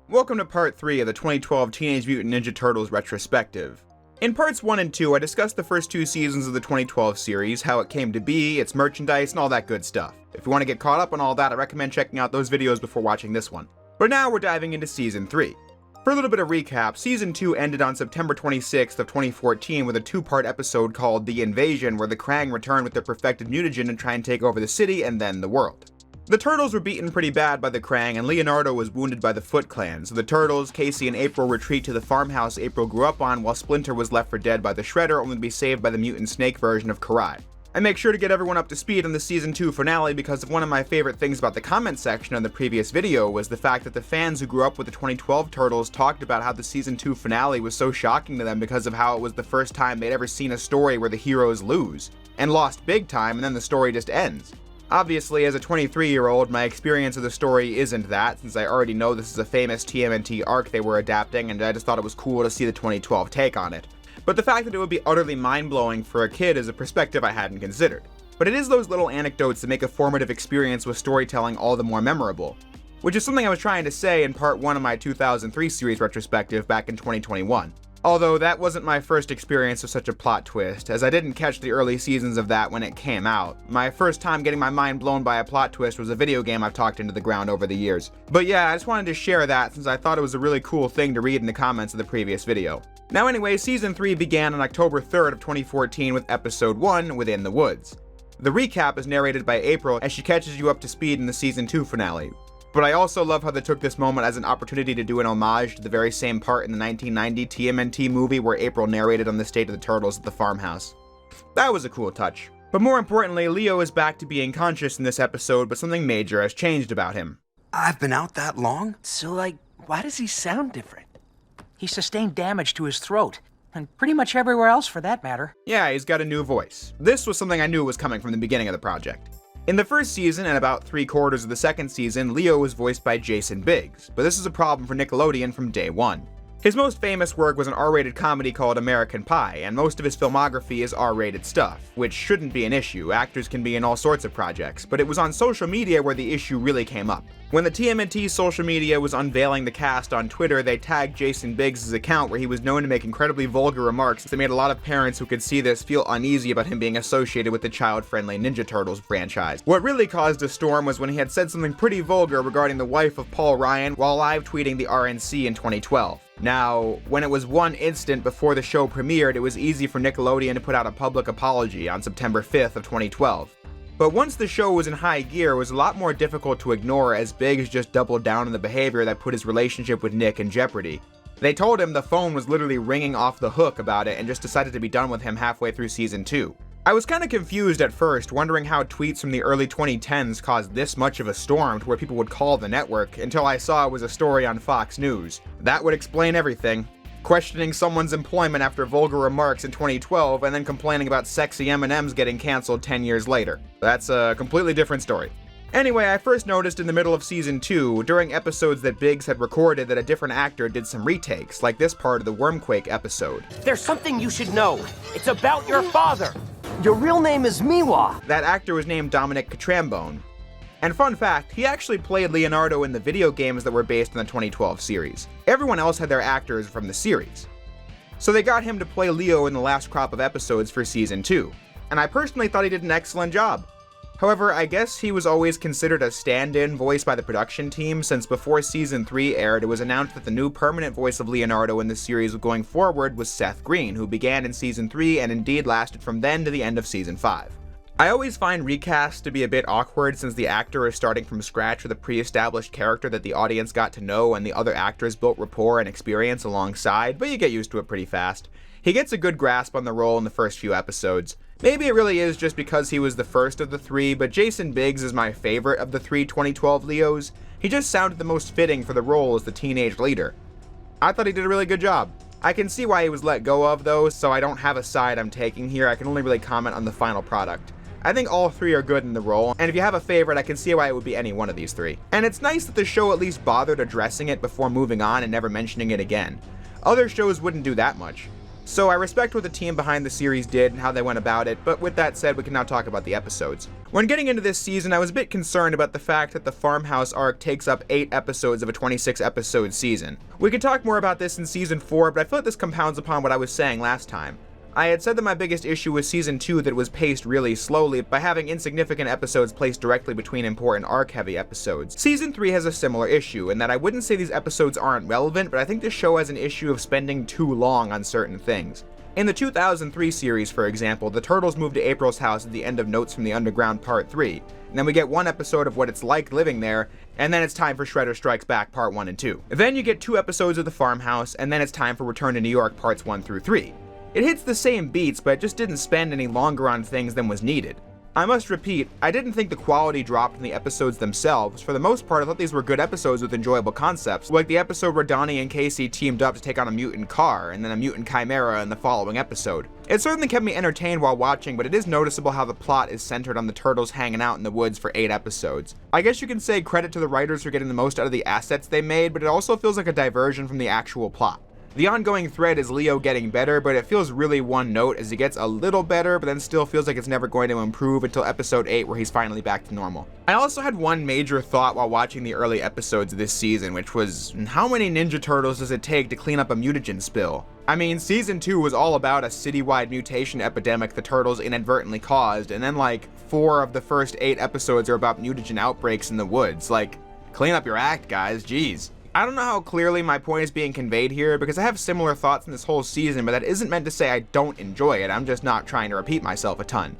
Welcome to part 3 of the 2012 Teenage Mutant Ninja Turtles retrospective. In parts 1 and 2, I discussed the first 2 seasons of the 2012 series, how it came to be, its merchandise, and all that good stuff. If you want to get caught up on all that, I recommend checking out those videos before watching this one. But now we're diving into Season 3. For a little bit of recap, Season 2 ended on September 26th of 2014 with a 2-part episode called The Invasion, where the Krang returned with their perfected mutagen to try and take over the city and then the world. The Turtles were beaten pretty bad by the Krang, and Leonardo was wounded by the Foot Clan, so the Turtles, Casey, and April retreat to the farmhouse April grew up on, while Splinter was left for dead by the Shredder, only to be saved by the mutant snake version of Karai. I make sure to get everyone up to speed on the Season 2 finale because one of my favorite things about the comment section on the previous video was the fact that the fans who grew up with the 2012 Turtles talked about how the Season 2 finale was so shocking to them because of how it was the first time they'd ever seen a story where the heroes lose, and lost big time and then the story just ends. Obviously, as a 23-year-old, my experience of the story isn't that, since I already know this is a famous TMNT arc they were adapting, and I just thought it was cool to see the 2012 take on it. But the fact that it would be utterly mind-blowing for a kid is a perspective I hadn't considered. But it is those little anecdotes that make a formative experience with storytelling all the more memorable, which is something I was trying to say in part 1 of my 2003 series retrospective back in 2021. Although that wasn't my first experience with such a plot twist, as I didn't catch the early seasons of that when it came out. My first time getting my mind blown by a plot twist was a video game I've talked into the ground over the years. But yeah, I just wanted to share that since I thought it was a really cool thing to read in the comments of the previous video. Now anyway, Season 3 began on October 3rd of 2014 with Episode 1, Within the Woods. The recap is narrated by April as she catches you up to speed in the Season 2 finale. But I also love how they took this moment as an opportunity to do an homage to the very same part in the 1990 TMNT movie where April narrated on the state of the Turtles at the farmhouse. That was a cool touch. But more importantly, Leo is back to being conscious in this episode, but something major has changed about him. I've been out that long? So, why does he sound different? He sustained damage to his throat, and pretty much everywhere else for that matter. Yeah, he's got a new voice. This was something I knew was coming from the beginning of the project. In the first season and about 3/4 of the second season, Leo was voiced by Jason Biggs, but this is a problem for Nickelodeon from day one. His most famous work was an R-rated comedy called American Pie, and most of his filmography is R-rated stuff, which shouldn't be an issue. Actors can be in all sorts of projects, but it was on social media where the issue really came up. When the TMNT social media was unveiling the cast on Twitter, they tagged Jason Biggs' account where he was known to make incredibly vulgar remarks that made a lot of parents who could see this feel uneasy about him being associated with the child-friendly Ninja Turtles franchise. What really caused a storm was when he had said something pretty vulgar regarding the wife of Paul Ryan while live tweeting the RNC in 2012. Now, when it was one instant before the show premiered, it was easy for Nickelodeon to put out a public apology on September 5th of 2012. But once the show was in high gear, it was a lot more difficult to ignore as Biggs just doubled down on the behavior that put his relationship with Nick in jeopardy. They told him the phone was literally ringing off the hook about it and just decided to be done with him halfway through Season 2. I was kinda confused at first, wondering how tweets from the early 2010s caused this much of a storm to where people would call the network, until I saw it was a story on Fox News. That would explain everything. Questioning someone's employment after vulgar remarks in 2012 and then complaining about sexy M&Ms getting cancelled 10 years later. That's a completely different story. Anyway, I first noticed in the middle of Season 2, during episodes that Biggs had recorded, that a different actor did some retakes, like this part of the Wormquake episode. There's something you should know. It's about your father. Your real name is Miwa. That actor was named Dominic Catrambone. And fun fact, he actually played Leonardo in the video games that were based on the 2012 series. Everyone else had their actors from the series. So they got him to play Leo in the last crop of episodes for Season 2. And I personally thought he did an excellent job. However, I guess he was always considered a stand-in voice by the production team, since before Season 3 aired, it was announced that the new permanent voice of Leonardo in the series going forward was Seth Green, who began in Season 3 and indeed lasted from then to the end of Season 5. I always find recasts to be a bit awkward since the actor is starting from scratch with a pre-established character that the audience got to know and the other actors built rapport and experience alongside, but you get used to it pretty fast. He gets a good grasp on the role in the first few episodes. Maybe it really is just because he was the first of the three, but Jason Biggs is my favorite of the three 2012 Leos. He just sounded the most fitting for the role as the teenage leader. I thought he did a really good job. I can see why he was let go of though, so I don't have a side I'm taking here. I can only really comment on the final product. I think all three are good in the role, and if you have a favorite, I can see why it would be any one of these three. And it's nice that the show at least bothered addressing it before moving on and never mentioning it again. Other shows wouldn't do that much. So I respect what the team behind the series did and how they went about it, but with that said, we can now talk about the episodes. When getting into this season, I was a bit concerned about the fact that the farmhouse arc takes up 8 episodes of a 26-episode season. We could talk more about this in season 4, but I feel like this compounds upon what I was saying last time. I had said that my biggest issue was season 2 that it was paced really slowly by having insignificant episodes placed directly between important arc-heavy episodes. Season 3 has a similar issue, in that I wouldn't say these episodes aren't relevant, but I think this show has an issue of spending too long on certain things. In the 2003 series, for example, the Turtles move to April's house at the end of Notes from the Underground Part 3, and then we get 1 episode of what it's like living there, and then it's time for Shredder Strikes Back Part 1 and 2. Then you get 2 episodes of the farmhouse, and then it's time for Return to New York Parts 1 through 3. It hits the same beats, but it just didn't spend any longer on things than was needed. I must repeat, I didn't think the quality dropped in the episodes themselves. For the most part, I thought these were good episodes with enjoyable concepts, like the episode where Donnie and Casey teamed up to take on a mutant car, and then a mutant chimera in the following episode. It certainly kept me entertained while watching, but it is noticeable how the plot is centered on the Turtles hanging out in the woods for 8 episodes. I guess you can say credit to the writers for getting the most out of the assets they made, but it also feels like a diversion from the actual plot. The ongoing thread is Leo getting better, but it feels really one note as he gets a little better, but then still feels like it's never going to improve until episode 8 where he's finally back to normal. I also had one major thought while watching the early episodes of this season, which was, how many Ninja Turtles does it take to clean up a mutagen spill? I mean, season 2 was all about a citywide mutation epidemic the Turtles inadvertently caused, and then like 4 of the first 8 episodes are about mutagen outbreaks in the woods. Like, clean up your act, guys, jeez. I don't know how clearly my point is being conveyed here, because I have similar thoughts in this whole season, but that isn't meant to say I don't enjoy it, I'm just not trying to repeat myself a ton.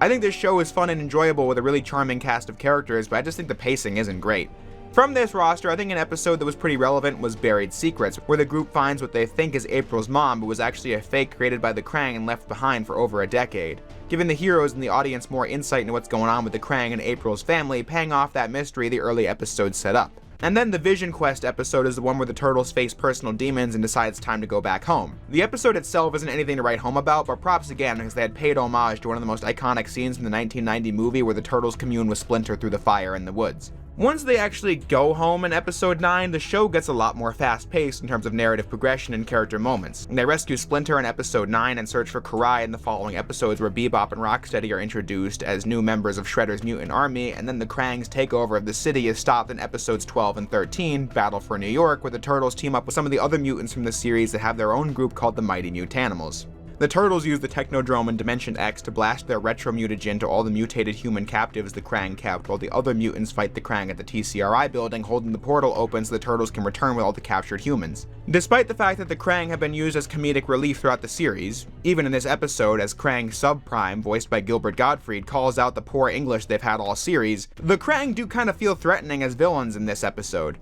I think this show is fun and enjoyable with a really charming cast of characters, but I just think the pacing isn't great. From this roster, I think an episode that was pretty relevant was Buried Secrets, where the group finds what they think is April's mom, but was actually a fake created by the Krang and left behind for over a decade, giving the heroes and the audience more insight into what's going on with the Krang and April's family, paying off that mystery the early episodes set up. And then the Vision Quest episode is the one where the Turtles face personal demons and decide it's time to go back home. The episode itself isn't anything to write home about, but props again because they had paid homage to one of the most iconic scenes from the 1990 movie where the Turtles commune with Splinter through the fire in the woods. Once they actually go home in episode 9, the show gets a lot more fast-paced in terms of narrative progression and character moments. They rescue Splinter in episode 9 and search for Karai in the following episodes where Bebop and Rocksteady are introduced as new members of Shredder's mutant army, and then the Krang's takeover of the city is stopped in episodes 12 and 13, Battle for New York, where the Turtles team up with some of the other mutants from the series that have their own group called the Mighty Mutanimals. The Turtles use the Technodrome in Dimension X to blast their retro mutagen to all the mutated human captives the Krang kept, while the other mutants fight the Krang at the TCRI building, holding the portal open so the Turtles can return with all the captured humans. Despite the fact that the Krang have been used as comedic relief throughout the series, even in this episode as Krang Subprime, voiced by Gilbert Gottfried, calls out the poor English they've had all series, the Krang do kind of feel threatening as villains in this episode.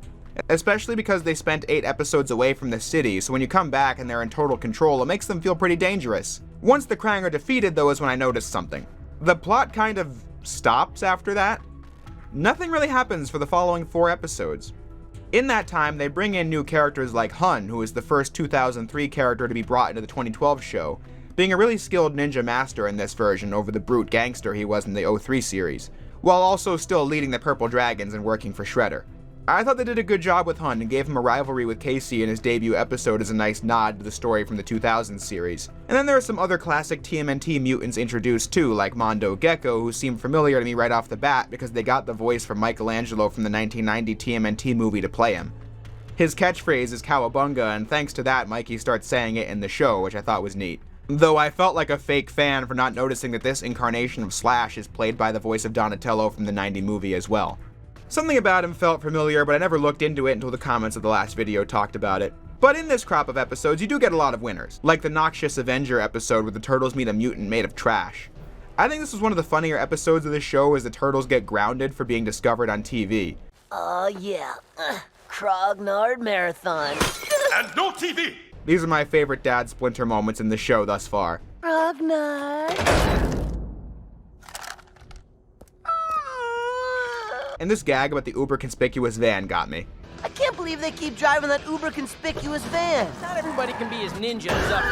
Especially because they spent 8 episodes away from the city, so when you come back and they're in total control, it makes them feel pretty dangerous. Once the Krang are defeated, though, is when I noticed something. The plot kind of stops after that. Nothing really happens for the following 4 episodes. In that time, they bring in new characters like Hun, who is the first 2003 character to be brought into the 2012 show, being a really skilled ninja master in this version over the brute gangster he was in the 03 series, while also still leading the Purple Dragons and working for Shredder. I thought they did a good job with Hun and gave him a rivalry with Casey in his debut episode as a nice nod to the story from the 2000 series. And then there are some other classic TMNT mutants introduced too, like Mondo Gecko, who seemed familiar to me right off the bat because they got the voice from Michelangelo from the 1990 TMNT movie to play him. His catchphrase is Cowabunga, and thanks to that, Mikey starts saying it in the show, which I thought was neat. Though I felt like a fake fan for not noticing that this incarnation of Slash is played by the voice of Donatello from the 90 movie as well. Something about him felt familiar, but I never looked into it until the comments of the last video talked about it. But in this crop of episodes, you do get a lot of winners, like the Noxious Avenger episode where the Turtles meet a mutant made of trash. I think this was one of the funnier episodes of the show as the Turtles get grounded for being discovered on TV. Oh yeah, Krognard Marathon. And no TV! These are my favorite Dad Splinter moments in the show thus far. Krognard. And this gag about the uber-conspicuous van got me. I can't believe they keep driving that uber-conspicuous van. Not everybody can be as ninja as us.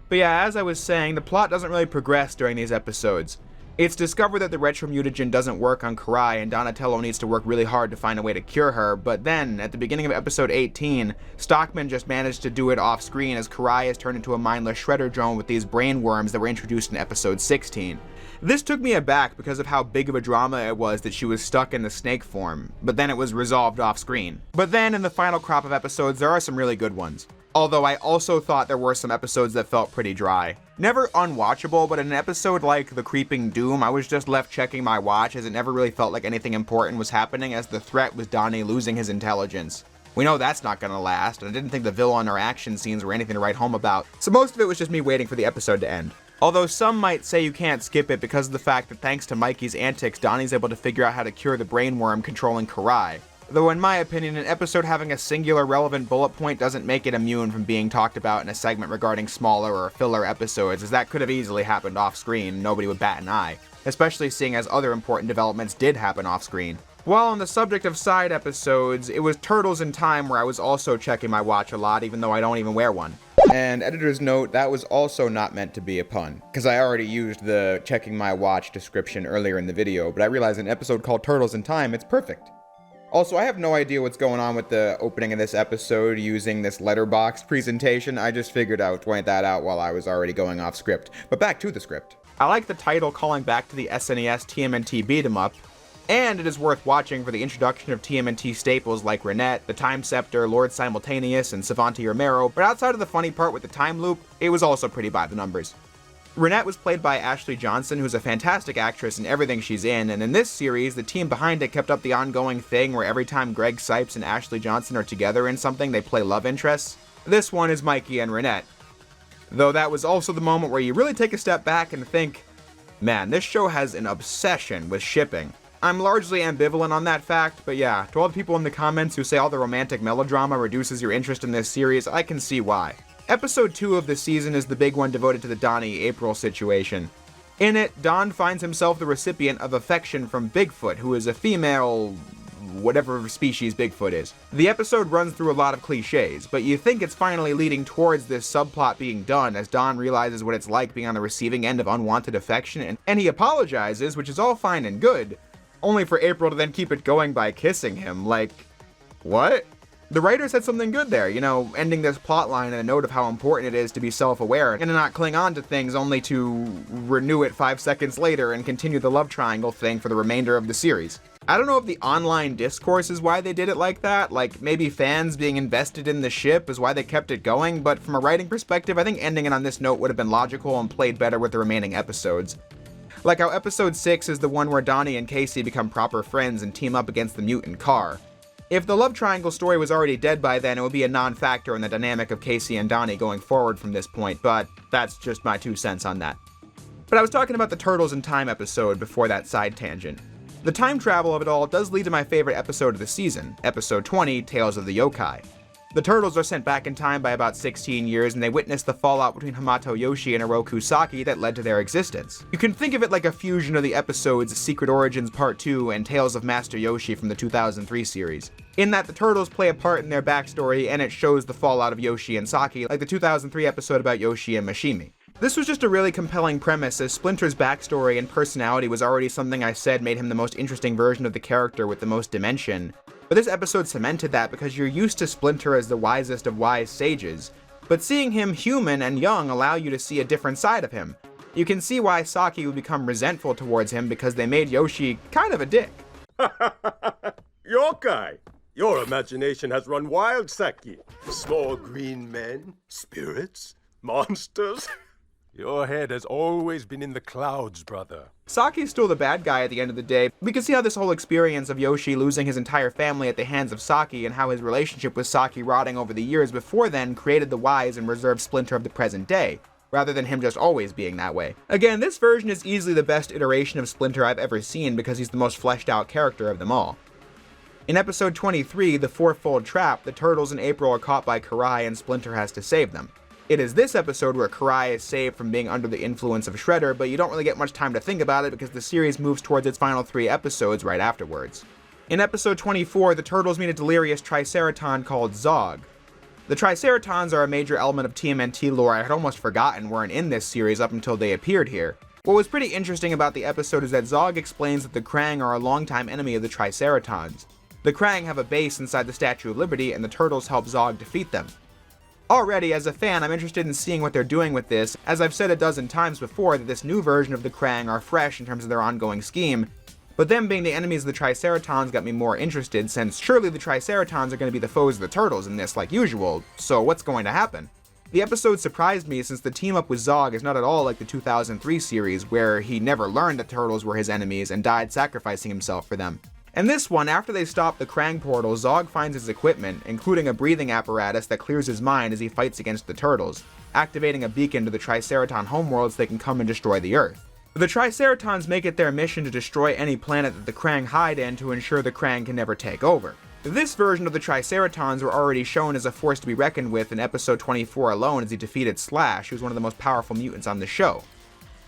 But yeah, as I was saying, the plot doesn't really progress during these episodes. It's discovered that the retromutagen doesn't work on Karai and Donatello needs to work really hard to find a way to cure her, but then, at the beginning of episode 18, Stockman just managed to do it off screen as Karai is turned into a mindless shredder drone with these brain worms that were introduced in episode 16. This took me aback because of how big of a drama it was that she was stuck in the snake form, but then it was resolved off screen. But then in the final crop of episodes, there are some really good ones. Although I also thought there were some episodes that felt pretty dry. Never unwatchable, but in an episode like The Creeping Doom, I was just left checking my watch as it never really felt like anything important was happening as the threat was Donnie losing his intelligence. We know that's not gonna last, and I didn't think the villain or action scenes were anything to write home about, so most of it was just me waiting for the episode to end. Although some might say you can't skip it because of the fact that thanks to Mikey's antics, Donnie's able to figure out how to cure the brain worm controlling Karai. Though in my opinion, an episode having a singular relevant bullet point doesn't make it immune from being talked about in a segment regarding smaller or filler episodes, as that could have easily happened off screen and nobody would bat an eye, especially seeing as other important developments did happen off screen. While on the subject of side episodes, it was Turtles in Time where I was also checking my watch a lot, even though I don't even wear one. And editor's note, that was also not meant to be a pun, because I already used the checking my watch description earlier in the video, but I realized in an episode called Turtles in Time, it's perfect. Also, I have no idea what's going on with the opening of this episode using this letterbox presentation. I just figured I would point that out while I was already going off script. But back to the script. I like the title calling back to the SNES TMNT beat 'em up, and it is worth watching for the introduction of TMNT staples like Renette, the Time Scepter, Lord Simultaneous, and Savanti Romero, but outside of the funny part with the time loop, it was also pretty by the numbers. Renette was played by Ashley Johnson, who's a fantastic actress in everything she's in, and in this series, the team behind it kept up the ongoing thing where every time Greg Sipes and Ashley Johnson are together in something, they play love interests. This one is Mikey and Renette. Though that was also the moment where you really take a step back and think, man, this show has an obsession with shipping. I'm largely ambivalent on that fact, but yeah, to all the people in the comments who say all the romantic melodrama reduces your interest in this series, I can see why. Episode 2 of the season is the big one devoted to the Donnie-April situation. In it, Don finds himself the recipient of affection from Bigfoot, who is a female... whatever species Bigfoot is. The episode runs through a lot of cliches, but you think it's finally leading towards this subplot being done as Don realizes what it's like being on the receiving end of unwanted affection, and he apologizes, which is all fine and good, only for April to then keep it going by kissing him, like... what? The writers had something good there, you know, ending this plotline in a note of how important it is to be self-aware and to not cling on to things only to renew it 5 seconds later and continue the love triangle thing for the remainder of the series. I don't know if the online discourse is why they did it like that, like maybe fans being invested in the ship is why they kept it going, but from a writing perspective, I think ending it on this note would have been logical and played better with the remaining episodes. Like how episode 6 is the one where Donnie and Casey become proper friends and team up against the mutant car. If the love triangle story was already dead by then, it would be a non-factor in the dynamic of Casey and Donnie going forward from this point, but that's just my 2 cents on that. But I was talking about the Turtles in Time episode before that side tangent. The time travel of it all does lead to my favorite episode of the season, episode 20, Tales of the Yokai. The Turtles are sent back in time by about 16 years, and they witness the fallout between Hamato Yoshi and Oroku Saki that led to their existence. You can think of it like a fusion of the episodes Secret Origins Part 2 and Tales of Master Yoshi from the 2003 series. In that the Turtles play a part in their backstory, and it shows the fallout of Yoshi and Saki, like the 2003 episode about Yoshi and Mashimi. This was just a really compelling premise, as Splinter's backstory and personality was already something I said made him the most interesting version of the character with the most dimension. But this episode cemented that because you're used to Splinter as the wisest of wise sages, but seeing him human and young allow you to see a different side of him. You can see why Saki would become resentful towards him because they made Yoshi kind of a dick. Yokai! Your imagination has run wild, Saki. Small green men, spirits, Monsters? Your head has always been in the clouds, brother. Saki's still the bad guy at the end of the day. We can see how this whole experience of Yoshi losing his entire family at the hands of Saki and how his relationship with Saki rotting over the years before then created the wise and reserved Splinter of the present day, rather than him just always being that way. Again, this version is easily the best iteration of Splinter I've ever seen because he's the most fleshed out character of them all. In episode 23, The Fourfold Trap, the Turtles and April are caught by Karai and Splinter has to save them. It is this episode where Karai is saved from being under the influence of Shredder, but you don't really get much time to think about it because the series moves towards its final 3 episodes right afterwards. In episode 24, the Turtles meet a delirious Triceraton called Zog. The Triceratons are a major element of TMNT lore I had almost forgotten weren't in this series up until they appeared here. What was pretty interesting about the episode is that Zog explains that the Krang are a longtime enemy of the Triceratons. The Krang have a base inside the Statue of Liberty, and the Turtles help Zog defeat them. Already, as a fan, I'm interested in seeing what they're doing with this, as I've said a dozen times before that this new version of the Krang are fresh in terms of their ongoing scheme, but them being the enemies of the Triceratons got me more interested, since surely the Triceratons are going to be the foes of the Turtles in this like usual, so what's going to happen? The episode surprised me since the team up with Zog is not at all like the 2003 series, where he never learned that Turtles were his enemies and died sacrificing himself for them. In this one, after they stop the Krang portal, Zog finds his equipment, including a breathing apparatus that clears his mind as he fights against the Turtles, activating a beacon to the Triceraton homeworld so they can come and destroy the Earth. The Triceratons make it their mission to destroy any planet that the Krang hide in to ensure the Krang can never take over. This version of the Triceratons were already shown as a force to be reckoned with in episode 24 alone as he defeated Slash, who's one of the most powerful mutants on the show.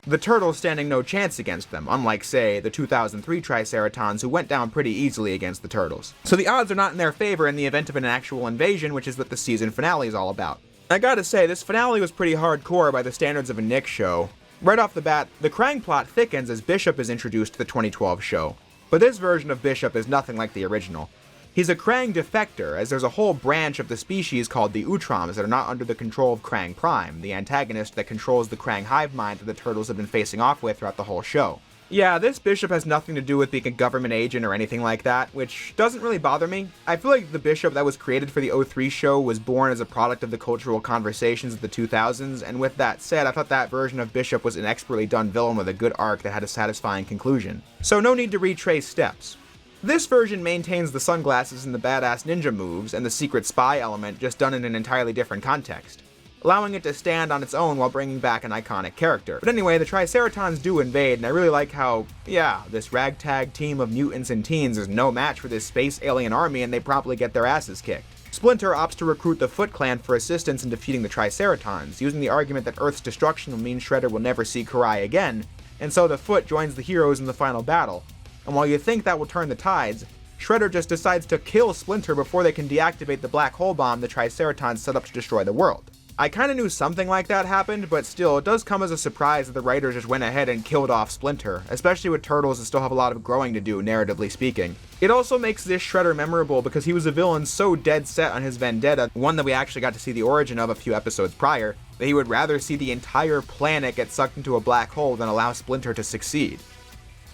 The Turtles standing no chance against them, unlike, say, the 2003 Triceratons who went down pretty easily against the Turtles. So the odds are not in their favor in the event of an actual invasion, which is what the season finale is all about. I gotta say, this finale was pretty hardcore by the standards of a Nick show. Right off the bat, the Krang plot thickens as Bishop is introduced to the 2012 show, but this version of Bishop is nothing like the original. He's a Krang defector, as there's a whole branch of the species called the Utroms that are not under the control of Krang Prime, the antagonist that controls the Krang hive mind that the Turtles have been facing off with throughout the whole show. Yeah, this Bishop has nothing to do with being a government agent or anything like that, which doesn't really bother me. I feel like the Bishop that was created for the 03 show was born as a product of the cultural conversations of the 2000s, and with that said, I thought that version of Bishop was an expertly done villain with a good arc that had a satisfying conclusion. So no need to retrace steps. This version maintains the sunglasses and the badass ninja moves and the secret spy element, just done in an entirely different context, allowing it to stand on its own while bringing back an iconic character. But anyway, the Triceratons do invade, and I really like how, yeah, this ragtag team of mutants and teens is no match for this space alien army and they promptly get their asses kicked. Splinter opts to recruit the Foot Clan for assistance in defeating the Triceratons, using the argument that Earth's destruction will mean Shredder will never see Karai again, and so the Foot joins the heroes in the final battle. And while you think that will turn the tides, Shredder just decides to kill Splinter before they can deactivate the black hole bomb the Triceratons set up to destroy the world. I kinda knew something like that happened, but still, it does come as a surprise that the writers just went ahead and killed off Splinter, especially with Turtles that still have a lot of growing to do, narratively speaking. It also makes this Shredder memorable because he was a villain so dead set on his vendetta, one that we actually got to see the origin of a few episodes prior, that he would rather see the entire planet get sucked into a black hole than allow Splinter to succeed.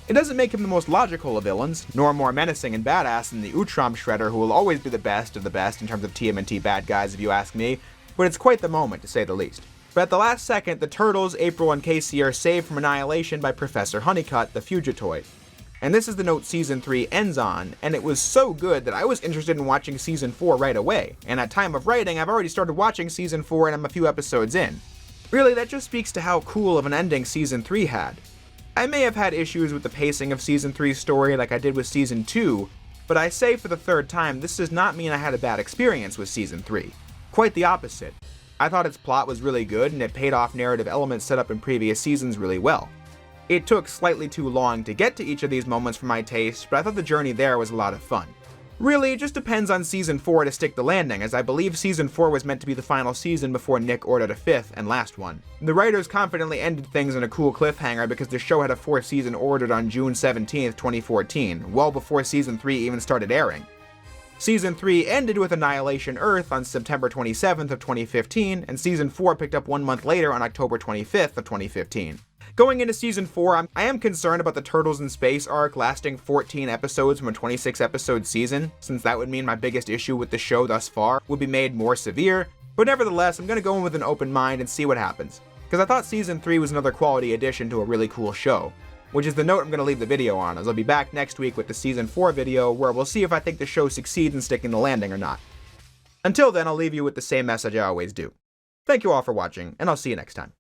It doesn't make him the most logical of villains, nor more menacing and badass than the Utrom Shredder, who will always be the best of the best in terms of TMNT bad guys if you ask me, but it's quite the moment to say the least. But at the last second, the Turtles, April, and Casey are saved from annihilation by Professor Honeycutt, the Fugitoid. And this is the note Season 3 ends on, and it was so good that I was interested in watching Season 4 right away, and at time of writing, I've already started watching Season 4 and I'm a few episodes in. Really, that just speaks to how cool of an ending Season 3 had. I may have had issues with the pacing of Season 3's story like I did with Season 2, but I say for the third time, this does not mean I had a bad experience with Season 3. Quite the opposite. I thought its plot was really good and it paid off narrative elements set up in previous seasons really well. It took slightly too long to get to each of these moments for my taste, but I thought the journey there was a lot of fun. Really, it just depends on Season 4 to stick the landing, as I believe Season 4 was meant to be the final season before Nick ordered a fifth and last one. The writers confidently ended things on a cool cliffhanger because the show had a fourth season ordered on June 17th, 2014, well before Season 3 even started airing. Season 3 ended with Annihilation Earth on September 27th of 2015, and Season 4 picked up 1 month later on October 25th of 2015. Going into Season 4, I am concerned about the Turtles in Space arc lasting 14 episodes from a 26-episode season, since that would mean my biggest issue with the show thus far would be made more severe, but nevertheless, I'm gonna go in with an open mind and see what happens, because I thought Season 3 was another quality addition to a really cool show, which is the note I'm gonna leave the video on, as I'll be back next week with the Season 4 video, where we'll see if I think the show succeeds in sticking the landing or not. Until then, I'll leave you with the same message I always do. Thank you all for watching, and I'll see you next time.